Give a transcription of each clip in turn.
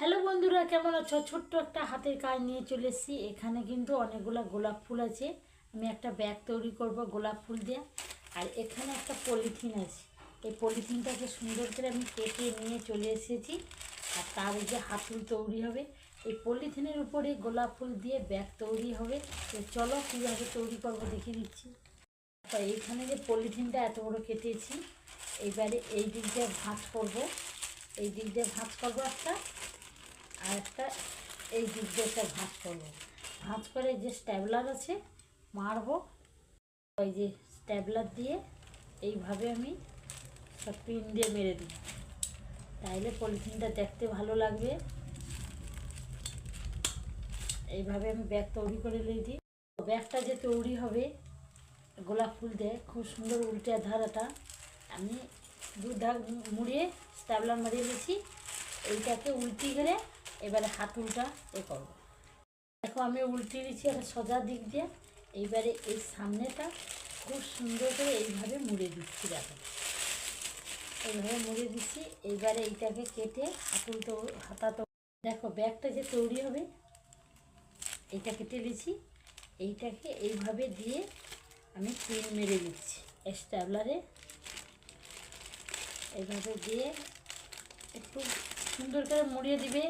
Hello বন্ধুরা, কেমন আছো? ছোট্ট একটা হাতের কাজ নিয়ে চলে এসেছি। এখানে কিন্তু অনেকগুলো গোলাপ ফুল আছে। আমি একটা ব্যাগ তৈরি করব গোলাপ ফুল দিয়ে। আর এখানে একটা পলিথিন আছে। এই পলিথিনটাকে সুন্দর করে আমি কেটে নিয়ে চলে এসেছি। আর তার এই যে হাতল তৈরি হবে, এই পলিথিনের উপরে গোলাপ ফুল দিয়ে ব্যাগ তৈরি হবে। তো চলো কীভাবে তৈরি করবো দেখিয়ে দিচ্ছি। এইখানে যে পলিথিনটা এত বড় কেটেছি, এইবারে এই দিক দিয়ে ভাঁজ করবো। এই দিক দিয়ে ভাঁজ করবো একটা, আর একটা এই দিক দিয়ে একটা ভাঁজ করবো। ভাঁজ করে যে স্ট্যাবলার আছে মারবো। ওই যে স্ট্যাবলার দিয়ে এইভাবে আমি সব পিন দিয়ে মেরে দিই, তাইলে পলিথিনটা দেখতে ভালো লাগবে। এইভাবে আমি ব্যাগ তৈরি করে নিয়েছি। ব্যাগটা যে তৈরি হবে গোলাপ ফুল দিয়ে, খুব সুন্দর উল্টে ধারাটা আমি দু ধার মুড়িয়ে স্ট্যাবলার মারিয়ে দিয়েছি। এইটাকে উল্টি করে এবারে হাতুলটা করবো। দেখো আমি উল্টে দিচ্ছি একটা সোজা দিক দিয়ে। এইবারে এই সামনেটা খুব সুন্দর করে এইভাবে মুড়ে দিচ্ছি। দেখো এইভাবে মুড়ে দিচ্ছি। এইবারে এইটাকে কেটে হাতা তো দেখো ব্যাগটা যে তৈরি হবে এইটা কেটে দিচ্ছি। এইটাকে এইভাবে দিয়ে আমি পিন মেরে দিচ্ছি স্ট্যাবলারে। এইভাবে দিয়ে একটু সুন্দর করে মুড়িয়ে দিবে,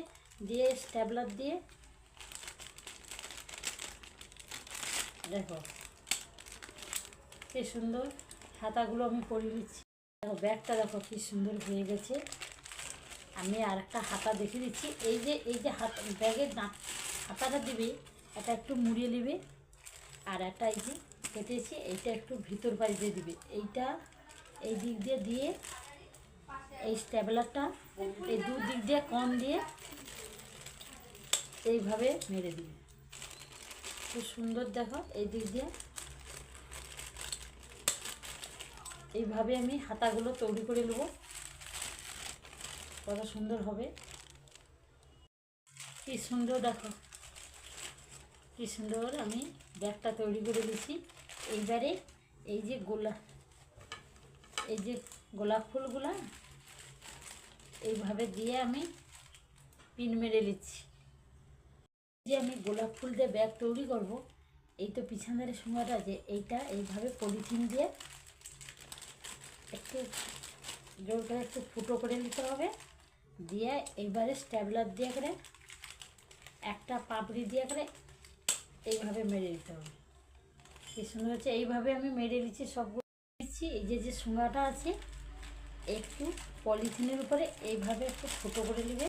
দিয়ে স্ট্যাবলার দিয়ে দেখো কি সুন্দর হাতাগুলো আমি পরিয়ে দিচ্ছি। দেখো ব্যাগটা দেখো কি সুন্দর হয়ে গেছে। আমি আর একটা হাতা দেখিয়ে দিচ্ছি। এই যে ব্যাগের হাতাটা দিবে, এটা একটু মুড়িয়ে নেবে। আর একটা এই যে কেটেছি এইটা একটু ভিতর পাশ দিয়ে দিবে। এইটা এই দিক দিয়ে দিয়ে এই স্ট্যাবলারটা এই দু দিক দিয়ে কম দিয়ে এইভাবে মেরে দিবে। খুব সুন্দর দেখো এই দিক দিয়ে এইভাবে আমি হাতাগুলো তৈরি করে নেব। কত সুন্দর হবে, কি সুন্দর দেখো কি সুন্দর আমি ব্যাগটা তৈরি করে দিচ্ছি। এইবারে এই যে গোলাপ ফুলগুলা এইভাবে দিয়ে আমি পিন মেরে দিচ্ছি। যে আমি গোলাপ ফুল দিয়ে ব্যাগ তৈরি করব, এই তো পিছনের সময়টা যে এইটা এইভাবে পলিথিন দিয়ে একটু জোর করে একটু ফুটো করে নিতে হবে। দিয়ে এইবারে স্ট্যাবলার দিয়ে করে একটা পাপড়ি দিয়ে করে এইভাবে মেরে দিতে হবে। কি সুন্দর হচ্ছে। এইভাবে আমি মেরে দিচ্ছি, সবগুলো দিচ্ছি। এই যে সুঙাটা আছে একটু পলিথিনের উপরে এইভাবে একটু ফুটো করে নেবে।